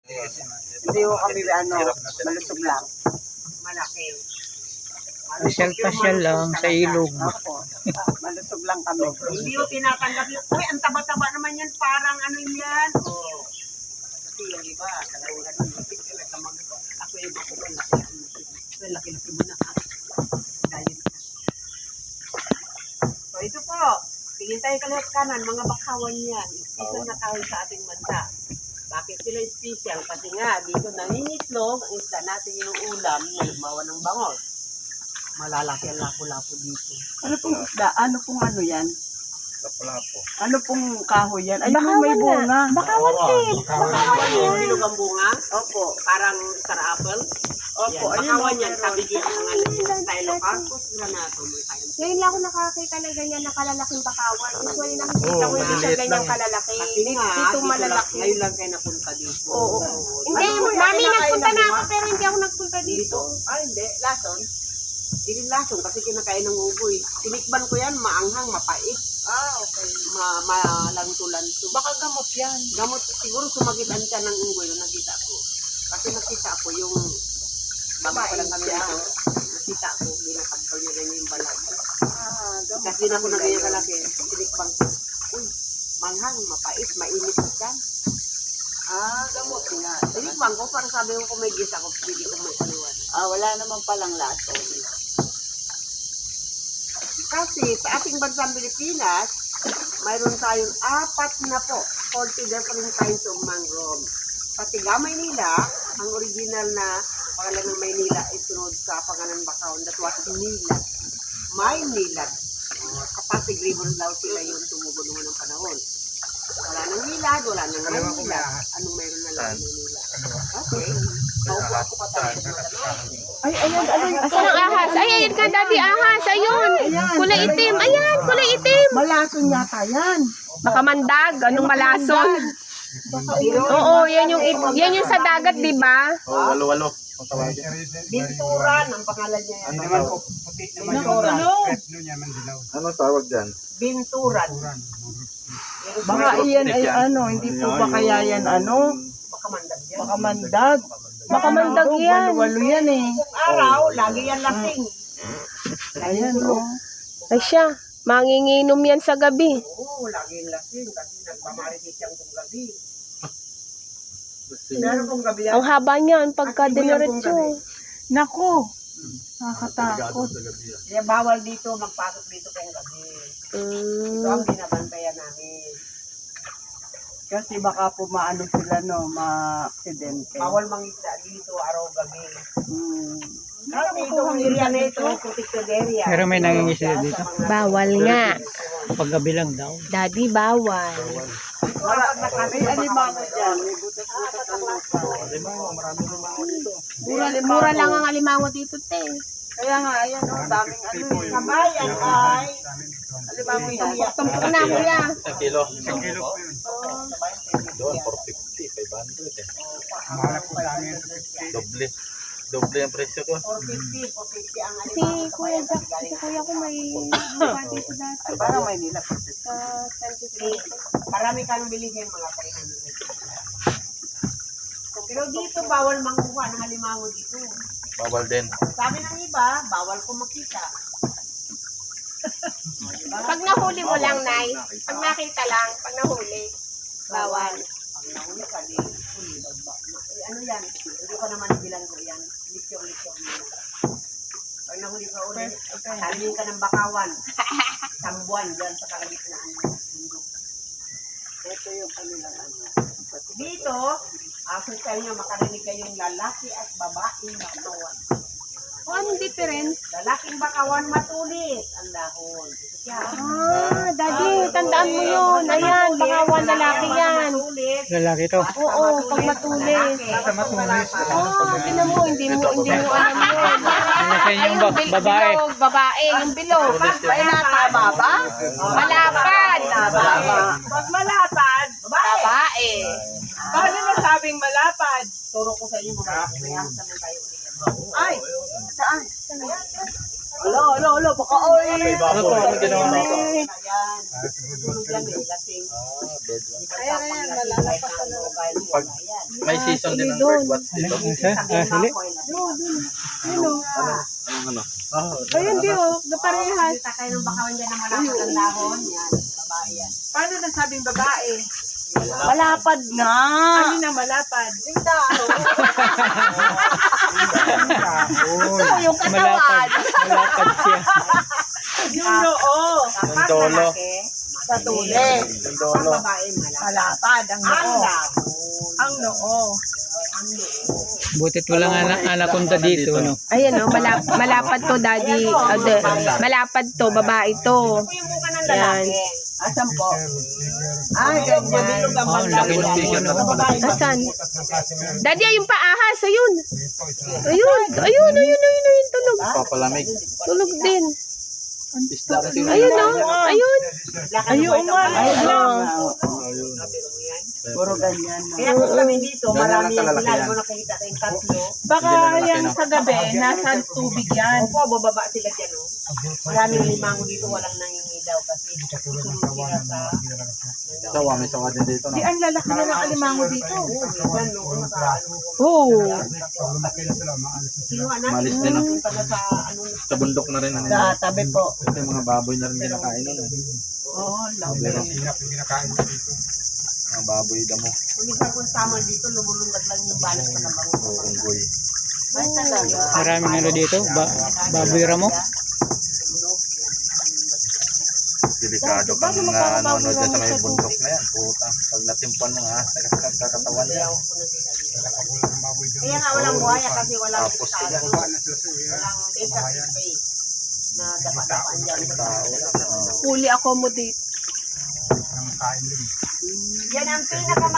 Hindi ko kami malusog lang. Malaki. Pasyal-pasyal lang sa ilog. Opo. Malusog lang kami. Hindi ko tinatanggap yun. Uy, ang taba-taba naman yan. Parang ano yan. Oh. Kasi yung iba, talagang ganun. Ako yung ako ko. Laki-laki mo na. Dahil. So ito po. Tingin tayo kalihat kanan. Mga bakawan yan. Ito na kahoy sa ating bansa. Bakit sila special? Kasi nga, dito nangingitlog. Ang isda natin yung ulam. Nagmawa ng bangos. Malalaki ang lapo-lapo dito. Ano pong isda? Ano pong ano yan? Lapo-lapo. Ano pong kahoy yan? Ay, may bunga. Bakawan din. Bakawan yung bilog ang bunga. Opo. Parang star apple. Opo. Yan, Ayun, bakawan yan. Kabigyan ang mga stylocarpus. Granato. Ngayon lang ako nakakita na ganyan na kalalaking bakawan. Usually nakikita ko hindi siya maliit ganyan lang. kalalaki. Kasi nga, Dito dito malalaki. ngayon lang kayo napunta dito. Oo. Hindi, mami nagpunta na ako pero hindi ako nagpunta dito. Ay, hindi. Lason. Hindi lason kasi kinakain ng uboy. Tinikban ko yan, maanghang, mapait. okay. Malanto-lanto. Baka gamot yan. Gamot, siguro sumagitan siya ng unggoy nung nakita ko. Kasi nakita ko yung bago pa lang kami dito. Nakita ko, binakabal niya ganyan yung balag. Gamot. Kasi na ko na ganyan kalaki. Tinikbang ko. Uy, manghang, mapait, mainit yan. Gamot nga. Tinikbang ko, parang sabi ko kung may gis ako, pwede ko may paliwan. Wala naman palang laso. Kasi sa ating bansang Pilipinas, mayroon tayong 4 na po, 40 different kinds of mangrove. Pati Gamay nila, ang original na pangalan ng Maynila ay sunod sa pangalan Bakawan, that was Nilad. Maynilad. Kapasig River daw sila yung tumubo naman ng panahon. Wala nang nilad, wala nang Maynilad. Anong meron na lang Maynila? Okay. Naupo ako pa tayo. Ay, ayan, Asan ang ahas? Ay, ayun ka, daddy, ahas. Ayun. Kulay itim. Ayan, kulay itim. Malason yata yan. Baka mandag. Anong malason? Oo, yan yung sa dagat, di ba? Walo-walo. Ang tawagin. Binturan, ang pangalan niya yan. Ano naman po? Puti naman yung ano tawag dyan? Binturan. Baka iyan ay hindi po ba kaya yan Baka mandag yan. Baka mandag. Baka mandag yan. Walo yan eh. Kung araw, lagi yan lasing. Ayan Ay siya, manginginom yan sa gabi. Oo, lagi yan lasing kasi nagmamaritis siyang kung gabi. Pero kung gabi yan, Ang haba niyan pagka diniretso. Nako. Nakakatakot. kaya bawal dito, magpasok dito kayong gabi. Ito ang binabantayan namin. Kasi baka po maano sila ma-aksidente. Bawal mangisda dito, araw gabi. Kasi Kasi itong area na ito, protected area. Pero may nangingisda dito. Bawal nga. Kapag gabi lang daw. Daddy, bawal. may alimango dyan. May butas-butas ang lupa. Mura lang ang alimango dito, te. Kaya nga, ayan daming Kabayan ay, alimango yan. Tumpok na, kuya. Isang kilo. Isang kilo po yun. Doon, 450, 500 eh. Doble. Doble ang presyo ko. 450 ang Si Kuya Jack, si Kuya ko may lupa dito dati. Parang may nila. Sa San Vicente. Marami kang bilihin mga 300. Pero dito, bawal manguha ng halimango dito. Bawal din. Sabi ng iba, bawal ko makita. Pag nahuli mo lang, Nay. Pag nakita lang, pag nahuli, bawal. Pag nahuli ka, di huli daw ba? Ano yan? Hindi ko naman bilang ko yan. Likyong-likyong mo. Pag nahuli ka ulit, sabihin ka ng bakawan. Sambuan dyan sa kalagitnaan ng bundok. Ito yung kanilang Dito, after sa inyo, makarinig kayong lalaki at babaeng bakawan. O, anong difference? Lalaking bakawan matulis ang dahon. Daddy, tandaan mo yun. Ayan, bakawan lalaki yan. Matulis. Lalaki to. Oo, pag matulis. Matulis. Tinan mo, hindi mo alam yun. Ano sa inyong babae? Bilog, babae, yung bilog. Ay, natama ba? Malapad. Pag malapad, Babae. Bakit nasabing malapad? Turo ko sa inyo mga kaya naman tayo ulit. Ay, saan? Alo, baka oy. May babo. Ano ginawa nito? Ayan. Tulog yan eh, lasing. Ayan, malalapas na lang. Pag may season din ng birdwatch dito. Hili. Ano? Ayun, di oh. Naparehas. Kita kayo ng bakawan dyan na malapad ang dahon. Yan, babae yan. Paano nasabing babae? Malapad na. Ano na malapad? Yung dahon. Yung Malapad. Malapad siya. Yung noo. Kapag dolo. malaki, Sa tuli. Yung kapag dolo. babae malapad. Malapad ang Ang noo. dahon. Ang noo. Butit walang anaconda dito, no? Ayan oh, malapad to, daddy. Malapad to, babae to. Ito yung mukha ng lalaki. Asan po? Ay, ganyan. Oh, ang laki ng bigyan, no? Asan? Daddy, ayun pa ahas. Ayun. Ayun, tulog. Papalamig. Tulog din. Isda rin siguro. Ayun oh, ayun. Ayun nga. Ayun. Puro ganyan. Kaya kung kami dito, Ganyan marami lang yung kalalaki ilan yan. mo nakikita kayong tatlo. Baka yan sa gabi, nasa tubig yan. Opo, bababa sila dyan, oh. Maraming limango dito, walang nangingidaw kasi susunod sila sa... Sawa, may sawa din dito. Di No? ang lalaki na ng alimango dito. Minsan, noon, nakaano. Oh. Sinuha natin, Malis din, no? pala sa ano. Sa bundok na rin. Sa tabi po. Kasi mga baboy na rin kinakain nun. Oo, laki. Mga baboy damo. Kung minsan kung tama dito, lumulundag lang yung balas na ng bango. Unggoy. Ay, talaga. Maraming ano dito. Baboy ramo. Delikado kang nanonood dyan sa may bundok na yan. Puta. Pag natimpan ng ahas, nagkakatawan niya. Kaya nga walang buhaya kasi walang Tapos sila. sila. Walang desert space na dapat-dapat dyan. Fully accommodate. Yan ang pinaka